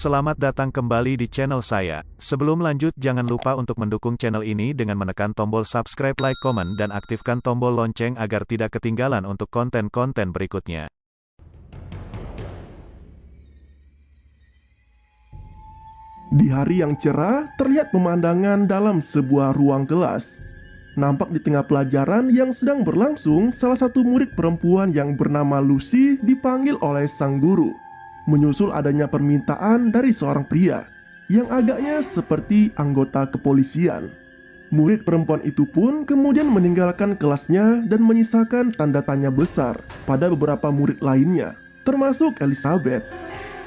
Selamat datang kembali di channel saya. Sebelum lanjut, jangan lupa untuk mendukung channel ini dengan menekan tombol subscribe, like, komen, dan aktifkan tombol lonceng agar tidak ketinggalan untuk konten-konten berikutnya. Di hari yang cerah, terlihat pemandangan dalam sebuah ruang kelas. Nampak di tengah pelajaran yang sedang berlangsung, salah satu murid perempuan yang bernama Lucy dipanggil oleh sang guru. Menyusul adanya permintaan dari seorang pria yang agaknya seperti anggota kepolisian. Murid perempuan itu pun kemudian meninggalkan kelasnya dan menyisakan tanda tanya besar pada beberapa murid lainnya, termasuk Elizabeth.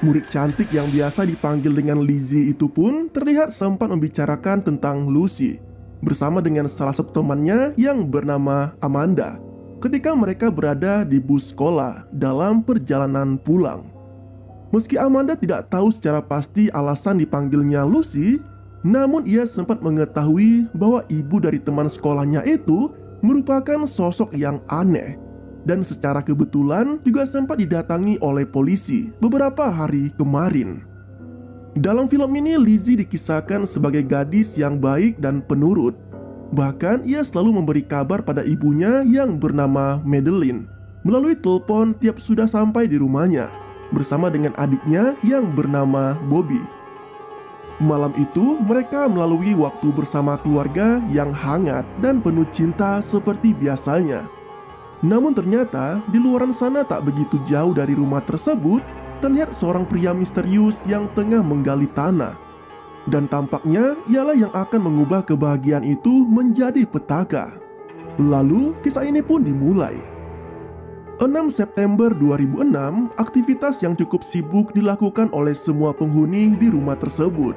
Murid cantik yang biasa dipanggil dengan Lizzie itu pun terlihat sempat membicarakan tentang Lucy bersama dengan salah satu temannya yang bernama Amanda ketika mereka berada di bus sekolah dalam perjalanan pulang. Meski Amanda tidak tahu secara pasti alasan dipanggilnya Lucy, namun ia sempat mengetahui bahwa ibu dari teman sekolahnya itu merupakan sosok yang aneh dan secara kebetulan juga sempat didatangi oleh polisi beberapa hari kemarin. Dalam film ini, Lizzie dikisahkan sebagai gadis yang baik dan penurut. Bahkan ia selalu memberi kabar pada ibunya yang bernama Madeline melalui telepon tiap sudah sampai di rumahnya bersama dengan adiknya yang bernama Bobby. Malam itu mereka melalui waktu bersama keluarga yang hangat dan penuh cinta seperti biasanya. Namun ternyata di luaran sana tak begitu jauh dari rumah tersebut terlihat seorang pria misterius yang tengah menggali tanah. Dan tampaknya ialah yang akan mengubah kebahagiaan itu menjadi petaka. Lalu kisah ini pun dimulai. 6 September 2006, aktivitas yang cukup sibuk dilakukan oleh semua penghuni di rumah tersebut.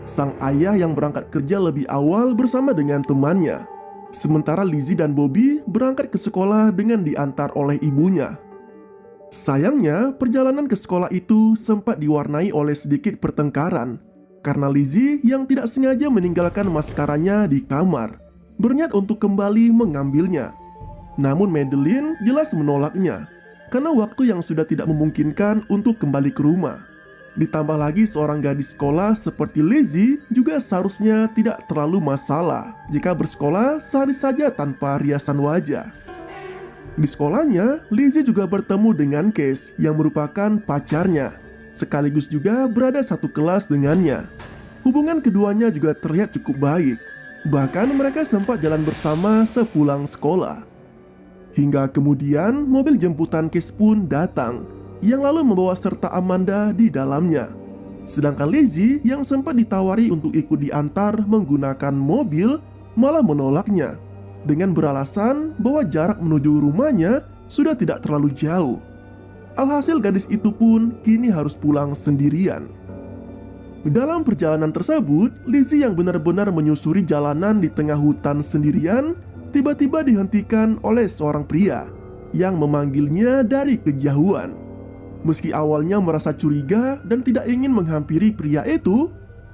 Sang ayah yang berangkat kerja lebih awal bersama dengan temannya. Sementara Lizzie dan Bobby berangkat ke sekolah dengan diantar oleh ibunya. Sayangnya, perjalanan ke sekolah itu sempat diwarnai oleh sedikit pertengkaran karena Lizzie yang tidak sengaja meninggalkan maskaranya di kamar, berniat untuk kembali mengambilnya. Namun Madeline jelas menolaknya karena waktu yang sudah tidak memungkinkan untuk kembali ke rumah. Ditambah lagi seorang gadis sekolah seperti Lizzie juga seharusnya tidak terlalu masalah jika bersekolah sehari saja tanpa riasan wajah. Di sekolahnya, Lizzie juga bertemu dengan Case yang merupakan pacarnya, sekaligus juga berada satu kelas dengannya. Hubungan keduanya juga terlihat cukup baik. Bahkan mereka sempat jalan bersama sepulang sekolah. Hingga kemudian mobil jemputan Case pun datang yang lalu membawa serta Amanda di dalamnya. Sedangkan Lizzie yang sempat ditawari untuk ikut diantar menggunakan mobil malah menolaknya dengan beralasan bahwa jarak menuju rumahnya sudah tidak terlalu jauh. Alhasil gadis itu pun kini harus pulang sendirian. Dalam perjalanan tersebut, Lizzie yang benar-benar menyusuri jalanan di tengah hutan sendirian tiba-tiba dihentikan oleh seorang pria yang memanggilnya dari kejauhan. Meski awalnya merasa curiga dan tidak ingin menghampiri pria itu,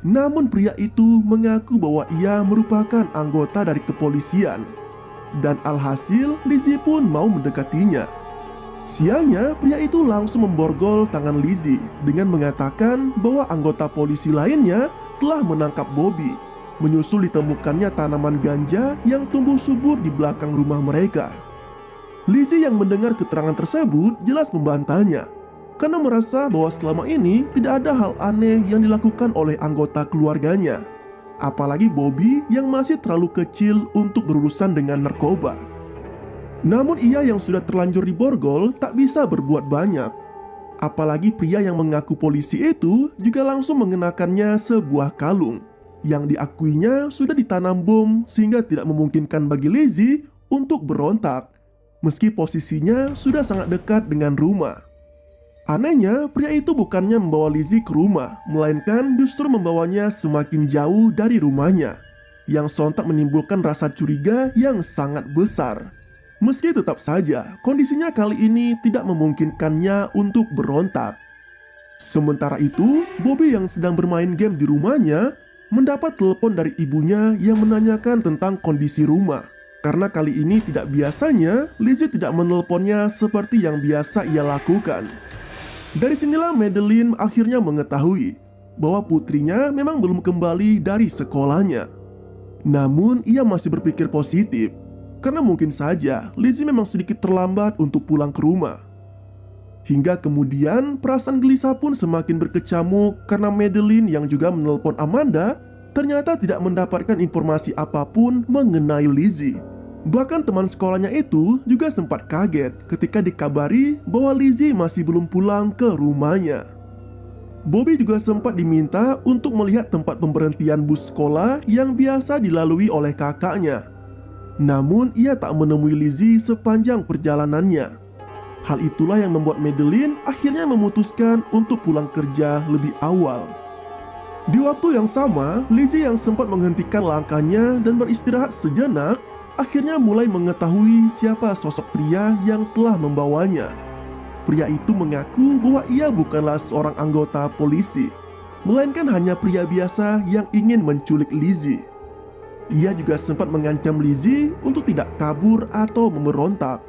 namun pria itu mengaku bahwa ia merupakan anggota dari kepolisian. Dan alhasil Lizzie pun mau mendekatinya. Sialnya, pria itu langsung memborgol tangan Lizzie dengan mengatakan bahwa anggota polisi lainnya telah menangkap Bobby, menyusul ditemukannya tanaman ganja yang tumbuh subur di belakang rumah mereka. Lizzie yang mendengar keterangan tersebut jelas membantahnya karena merasa bahwa selama ini tidak ada hal aneh yang dilakukan oleh anggota keluarganya, apalagi Bobby yang masih terlalu kecil untuk berurusan dengan narkoba. Namun ia yang sudah terlanjur diborgol tak bisa berbuat banyak. Apalagi pria yang mengaku polisi itu juga langsung mengenakannya sebuah kalung yang diakuinya sudah ditanam bom sehingga tidak memungkinkan bagi Lizzie untuk berontak meski posisinya sudah sangat dekat dengan rumah. Anehnya, pria itu bukannya membawa Lizzie ke rumah, melainkan justru membawanya semakin jauh dari rumahnya, yang sontak menimbulkan rasa curiga yang sangat besar. Meski tetap saja kondisinya kali ini tidak memungkinkannya untuk berontak. Sementara itu, Bobby yang sedang bermain game di rumahnya mendapat telepon dari ibunya yang menanyakan tentang kondisi rumah. Karena kali ini tidak biasanya, Lizzie tidak menelponnya seperti yang biasa ia lakukan. Dari sinilah Madeline akhirnya mengetahui bahwa putrinya memang belum kembali dari sekolahnya. Namun ia masih berpikir positif, karena mungkin saja Lizzie memang sedikit terlambat untuk pulang ke rumah. Hingga kemudian perasaan gelisah pun semakin berkecamuk karena Madeline yang juga menelpon Amanda ternyata tidak mendapatkan informasi apapun mengenai Lizzie. Bahkan teman sekolahnya itu juga sempat kaget ketika dikabari bahwa Lizzie masih belum pulang ke rumahnya. Bobby juga sempat diminta untuk melihat tempat pemberhentian bus sekolah yang biasa dilalui oleh kakaknya. Namun ia tak menemui Lizzie sepanjang perjalanannya. Hal itulah yang membuat Madeline akhirnya memutuskan untuk pulang kerja lebih awal. Di waktu yang sama, Lizzie yang sempat menghentikan langkahnya dan beristirahat sejenak, akhirnya mulai mengetahui siapa sosok pria yang telah membawanya. Pria itu mengaku bahwa ia bukanlah seorang anggota polisi, melainkan hanya pria biasa yang ingin menculik Lizzie. Ia juga sempat mengancam Lizzie untuk tidak kabur atau memberontak,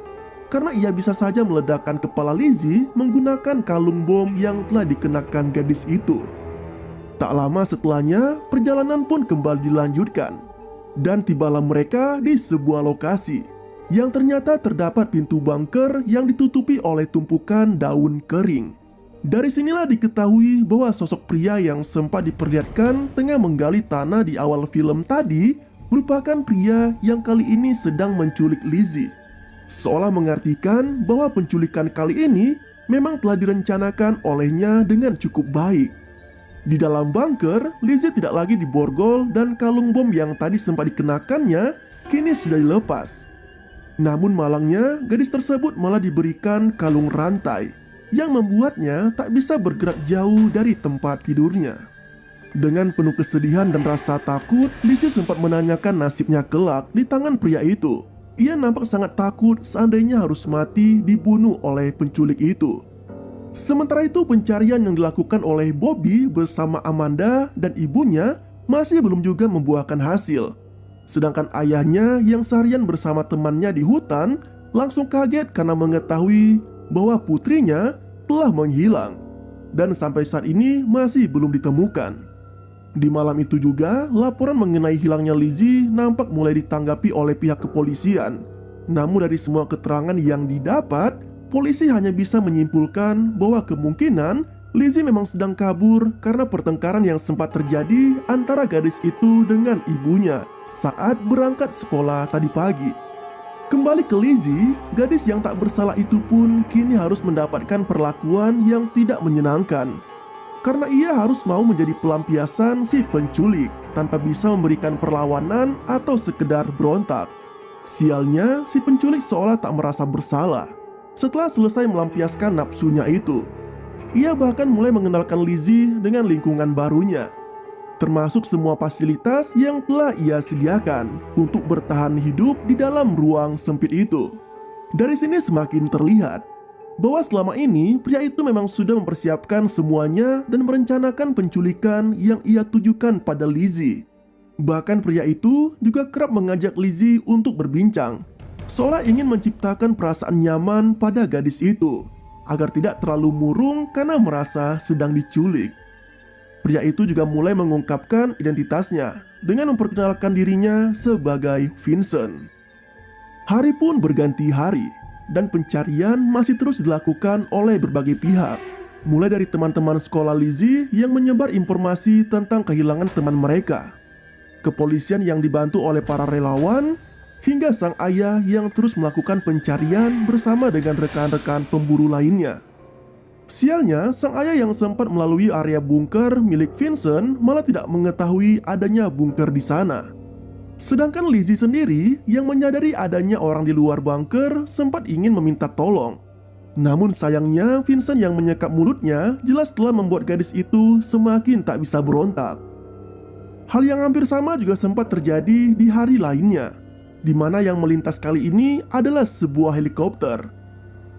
karena ia bisa saja meledakkan kepala Lizzie menggunakan kalung bom yang telah dikenakan gadis itu. Tak lama setelahnya, perjalanan pun kembali dilanjutkan. Dan tibalah mereka di sebuah lokasi yang ternyata terdapat pintu bunker yang ditutupi oleh tumpukan daun kering. Dari sinilah diketahui bahwa sosok pria yang sempat diperlihatkan tengah menggali tanah di awal film tadi merupakan pria yang kali ini sedang menculik Lizzie. Seolah mengartikan bahwa penculikan kali ini memang telah direncanakan olehnya dengan cukup baik. Di dalam bunker, Lizzie tidak lagi diborgol dan kalung bom yang tadi sempat dikenakannya kini sudah dilepas. Namun malangnya, gadis tersebut malah diberikan kalung rantai yang membuatnya tak bisa bergerak jauh dari tempat tidurnya. Dengan penuh kesedihan dan rasa takut, Lizzie sempat menanyakan nasibnya kelak di tangan pria itu. Ia nampak sangat takut seandainya harus mati dibunuh oleh penculik itu. Sementara itu pencarian yang dilakukan oleh Bobby bersama Amanda dan ibunya masih belum juga membuahkan hasil. Sedangkan ayahnya yang seharian bersama temannya di hutan langsung kaget karena mengetahui bahwa putrinya telah menghilang dan sampai saat ini masih belum ditemukan. Di malam itu juga, laporan mengenai hilangnya Lizzie nampak mulai ditanggapi oleh pihak kepolisian. Namun dari semua keterangan yang didapat, polisi hanya bisa menyimpulkan bahwa kemungkinan Lizzie memang sedang kabur karena pertengkaran yang sempat terjadi antara gadis itu dengan ibunya saat berangkat sekolah tadi pagi. Kembali ke Lizzie, gadis yang tak bersalah itu pun kini harus mendapatkan perlakuan yang tidak menyenangkan. Karena ia harus mau menjadi pelampiasan si penculik tanpa bisa memberikan perlawanan atau sekedar berontak. Sialnya, si penculik seolah tak merasa bersalah setelah selesai melampiaskan nafsunya itu. Ia bahkan mulai mengenalkan Lizzie dengan lingkungan barunya, termasuk semua fasilitas yang telah ia sediakan untuk bertahan hidup di dalam ruang sempit itu. Dari sini semakin terlihat bahwa selama ini pria itu memang sudah mempersiapkan semuanya dan merencanakan penculikan yang ia tujukan pada Lizzie. Bahkan pria itu juga kerap mengajak Lizzie untuk berbincang, seolah ingin menciptakan perasaan nyaman pada gadis itu, agar tidak terlalu murung karena merasa sedang diculik. Pria itu juga mulai mengungkapkan identitasnya dengan memperkenalkan dirinya sebagai Vincent. Hari pun berganti hari, dan pencarian masih terus dilakukan oleh berbagai pihak. Mulai dari teman-teman sekolah Lizzie yang menyebar informasi tentang kehilangan teman mereka, kepolisian yang dibantu oleh para relawan, hingga sang ayah yang terus melakukan pencarian bersama dengan rekan-rekan pemburu lainnya. Sialnya, sang ayah yang sempat melalui area bunker milik Vincent malah tidak mengetahui adanya bunker di sana. Sedangkan Lizzie sendiri yang menyadari adanya orang di luar bunker sempat ingin meminta tolong. Namun sayangnya Vincent yang menyekap mulutnya jelas telah membuat gadis itu semakin tak bisa berontak. Hal yang hampir sama juga sempat terjadi di hari lainnya, di mana yang melintas kali ini adalah sebuah helikopter.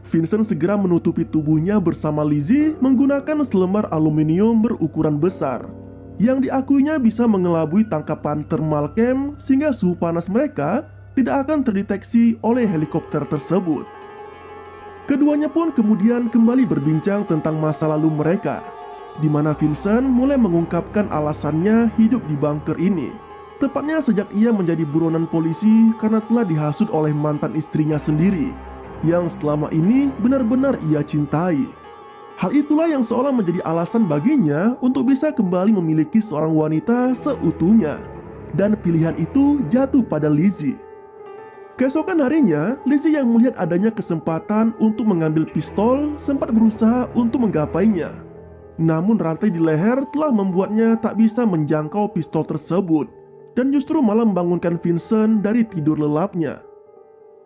Vincent segera menutupi tubuhnya bersama Lizzie menggunakan selembar aluminium berukuran besar yang diakuinya bisa mengelabui tangkapan thermal cam sehingga suhu panas mereka tidak akan terdeteksi oleh helikopter tersebut. Keduanya pun kemudian kembali berbincang tentang masa lalu mereka, di mana Vincent mulai mengungkapkan alasannya hidup di bunker ini. Tepatnya sejak ia menjadi buronan polisi karena telah dihasut oleh mantan istrinya sendiri, yang selama ini benar-benar ia cintai. Hal itulah yang seolah menjadi alasan baginya untuk bisa kembali memiliki seorang wanita seutuhnya. Dan pilihan itu jatuh pada Lizzie. Keesokan harinya, Lizzie yang melihat adanya kesempatan untuk mengambil pistol sempat berusaha untuk menggapainya. Namun rantai di leher telah membuatnya tak bisa menjangkau pistol tersebut, dan justru malah membangunkan Vincent dari tidur lelapnya.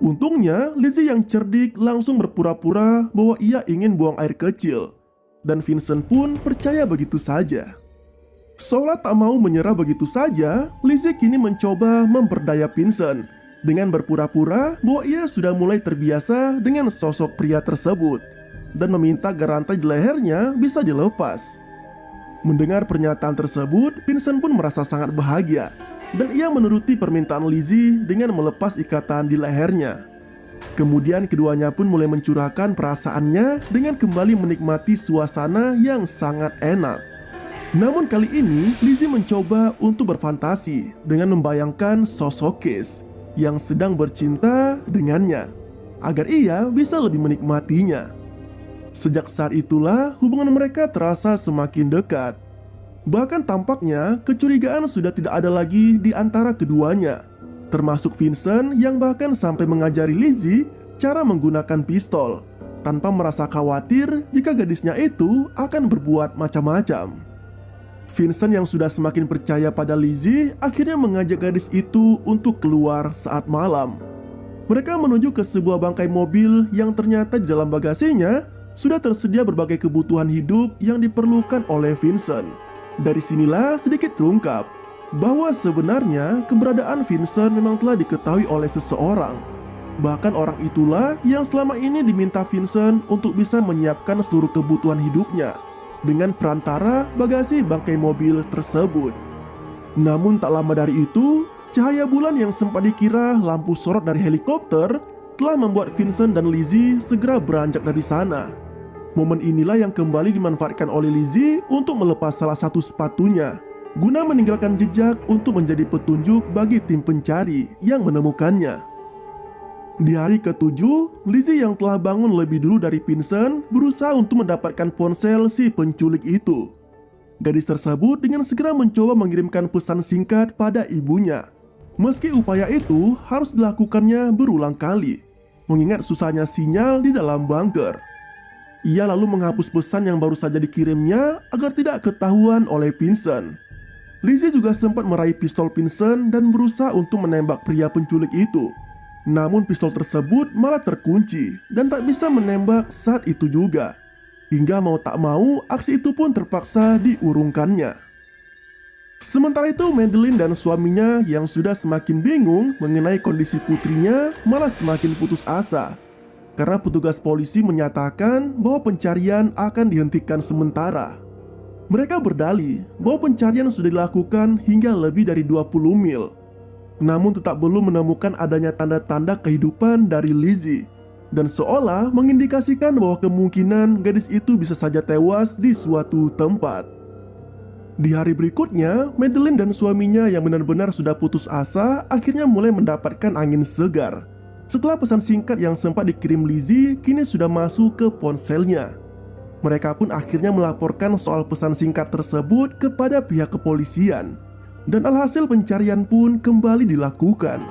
Untungnya, Lizzie yang cerdik langsung berpura-pura bahwa ia ingin buang air kecil, dan Vincent pun percaya begitu saja. Seolah tak mau menyerah begitu saja, Lizzie kini mencoba memperdaya Vincent dengan berpura-pura bahwa ia sudah mulai terbiasa dengan sosok pria tersebut dan meminta agar rantai di lehernya bisa dilepas. Mendengar pernyataan tersebut, Vincent pun merasa sangat bahagia dan ia menuruti permintaan Lizzie dengan melepas ikatan di lehernya. Kemudian keduanya pun mulai mencurahkan perasaannya dengan kembali menikmati suasana yang sangat enak. Namun kali ini Lizzie mencoba untuk berfantasi dengan membayangkan sosok Keith yang sedang bercinta dengannya agar ia bisa lebih menikmatinya. Sejak saat itulah hubungan mereka terasa semakin dekat. Bahkan tampaknya kecurigaan sudah tidak ada lagi di antara keduanya, termasuk Vincent yang bahkan sampai mengajari Lizzie cara menggunakan pistol tanpa merasa khawatir jika gadisnya itu akan berbuat macam-macam. Vincent yang sudah semakin percaya pada Lizzie akhirnya mengajak gadis itu untuk keluar saat malam. Mereka menuju ke sebuah bangkai mobil yang ternyata di dalam bagasinya sudah tersedia berbagai kebutuhan hidup yang diperlukan oleh Vincent. Dari sinilah sedikit terungkap bahwa sebenarnya keberadaan Vincent memang telah diketahui oleh seseorang. Bahkan orang itulah yang selama ini diminta Vincent untuk bisa menyiapkan seluruh kebutuhan hidupnya dengan perantara bagasi bangkai mobil tersebut. Namun tak lama dari itu, cahaya bulan yang sempat dikira lampu sorot dari helikopter telah membuat Vincent dan Lizzie segera beranjak dari sana. Momen inilah yang kembali dimanfaatkan oleh Lizzie untuk melepas salah satu sepatunya, guna meninggalkan jejak untuk menjadi petunjuk bagi tim pencari yang menemukannya. Di hari ke-7, Lizzie yang telah bangun lebih dulu dari Vincent berusaha untuk mendapatkan ponsel si penculik itu. Gadis tersebut dengan segera mencoba mengirimkan pesan singkat pada ibunya. Meski upaya itu harus dilakukannya berulang kali, mengingat susahnya sinyal di dalam bunker. Ia lalu menghapus pesan yang baru saja dikirimnya agar tidak ketahuan oleh Vincent. Lizzie juga sempat meraih pistol Vincent dan berusaha untuk menembak pria penculik itu. Namun pistol tersebut malah terkunci dan tak bisa menembak saat itu juga. Hingga mau tak mau, aksi itu pun terpaksa diurungkannya. Sementara itu, Madeline dan suaminya yang sudah semakin bingung mengenai kondisi putrinya malah semakin putus asa. Karena petugas polisi menyatakan bahwa pencarian akan dihentikan sementara. Mereka berdalih bahwa pencarian sudah dilakukan hingga lebih dari 20 mil. Namun tetap belum menemukan adanya tanda-tanda kehidupan dari Lizzie. Dan seolah mengindikasikan bahwa kemungkinan gadis itu bisa saja tewas di suatu tempat. Di hari berikutnya, Madeline dan suaminya yang benar-benar sudah putus asa akhirnya mulai mendapatkan angin segar. Setelah pesan singkat yang sempat dikirim Lizzie kini sudah masuk ke ponselnya. Mereka pun akhirnya melaporkan soal pesan singkat tersebut kepada pihak kepolisian. Dan alhasil pencarian pun kembali dilakukan.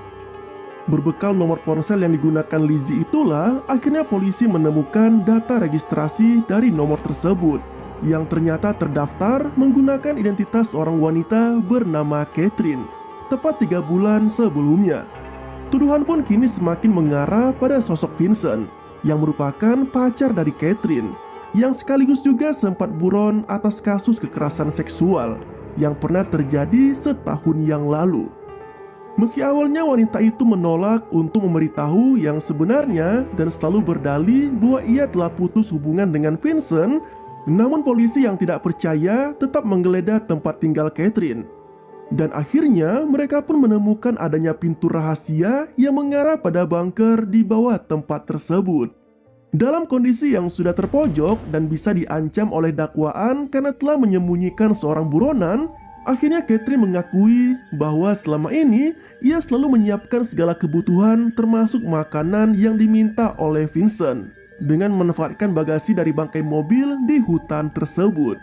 Berbekal nomor ponsel yang digunakan Lizzie itulah akhirnya polisi menemukan data registrasi dari nomor tersebut yang ternyata terdaftar menggunakan identitas seorang wanita bernama Catherine tepat 3 bulan sebelumnya. Tuduhan pun kini semakin mengarah pada sosok Vincent yang merupakan pacar dari Catherine yang sekaligus juga sempat buron atas kasus kekerasan seksual yang pernah terjadi setahun yang lalu. Meski awalnya wanita itu menolak untuk memberitahu yang sebenarnya dan selalu berdalih bahwa ia telah putus hubungan dengan Vincent, namun polisi yang tidak percaya tetap menggeledah tempat tinggal Catherine. Dan akhirnya mereka pun menemukan adanya pintu rahasia yang mengarah pada bunker di bawah tempat tersebut. Dalam kondisi yang sudah terpojok dan bisa diancam oleh dakwaan karena telah menyembunyikan seorang buronan, akhirnya Catherine mengakui bahwa selama ini ia selalu menyiapkan segala kebutuhan termasuk makanan yang diminta oleh Vincent dengan memanfaatkan bagasi dari bangkai mobil di hutan tersebut.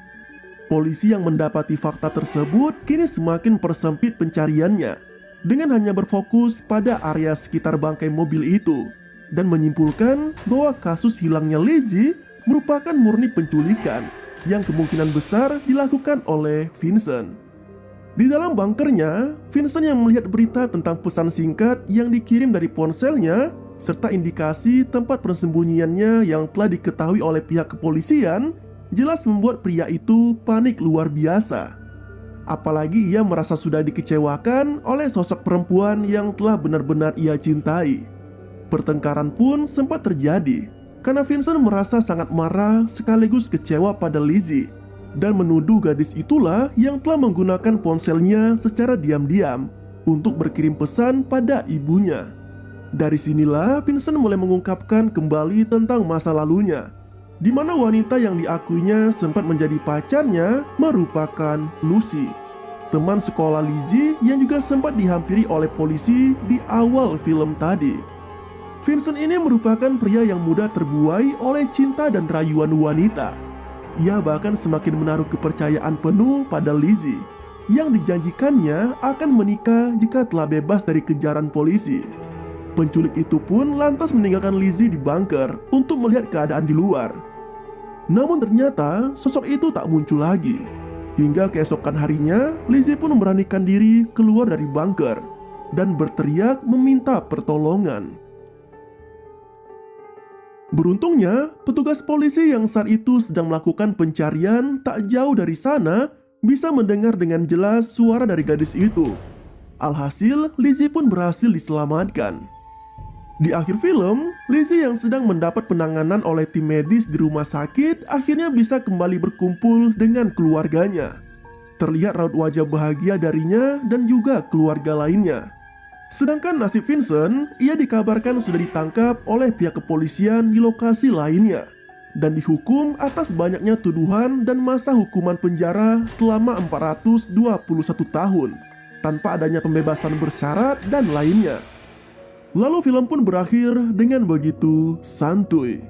Polisi yang mendapati fakta tersebut kini semakin persempit pencariannya dengan hanya berfokus pada area sekitar bangkai mobil itu dan menyimpulkan bahwa kasus hilangnya Lizzie merupakan murni penculikan yang kemungkinan besar dilakukan oleh Vincent. Di dalam bunkernya, Vincent yang melihat berita tentang pesan singkat yang dikirim dari ponselnya serta indikasi tempat persembunyiannya yang telah diketahui oleh pihak kepolisian jelas membuat pria itu panik luar biasa. Apalagi ia merasa sudah dikecewakan oleh sosok perempuan yang telah benar-benar ia cintai. Pertengkaran pun sempat terjadi karena Vincent merasa sangat marah sekaligus kecewa pada Lizzie dan menuduh gadis itulah yang telah menggunakan ponselnya secara diam-diam untuk berkirim pesan pada ibunya. Dari sinilah Vincent mulai mengungkapkan kembali tentang masa lalunya, di mana wanita yang diakuinya sempat menjadi pacarnya merupakan Lucy, teman sekolah Lizzie yang juga sempat dihampiri oleh polisi di awal film tadi. Vincent ini merupakan pria yang mudah terbuai oleh cinta dan rayuan wanita. Ia bahkan semakin menaruh kepercayaan penuh pada Lizzie yang dijanjikannya akan menikah jika telah bebas dari kejaran polisi. Penculik itu pun lantas meninggalkan Lizzie di bunker untuk melihat keadaan di luar. Namun ternyata sosok itu tak muncul lagi. Hingga keesokan harinya, Lizzie pun memberanikan diri keluar dari bunker dan berteriak meminta pertolongan. Beruntungnya, petugas polisi yang saat itu sedang melakukan pencarian tak jauh dari sana bisa mendengar dengan jelas suara dari gadis itu. Alhasil, Lizzie pun berhasil diselamatkan. Di akhir film, Lizzie yang sedang mendapat penanganan oleh tim medis di rumah sakit akhirnya bisa kembali berkumpul dengan keluarganya. Terlihat raut wajah bahagia darinya dan juga keluarga lainnya. Sedangkan nasib Vincent, ia dikabarkan sudah ditangkap oleh pihak kepolisian di lokasi lainnya dan dihukum atas banyaknya tuduhan dan masa hukuman penjara selama 421 tahun tanpa adanya pembebasan bersyarat dan lainnya. Lalu film pun berakhir dengan begitu santuy.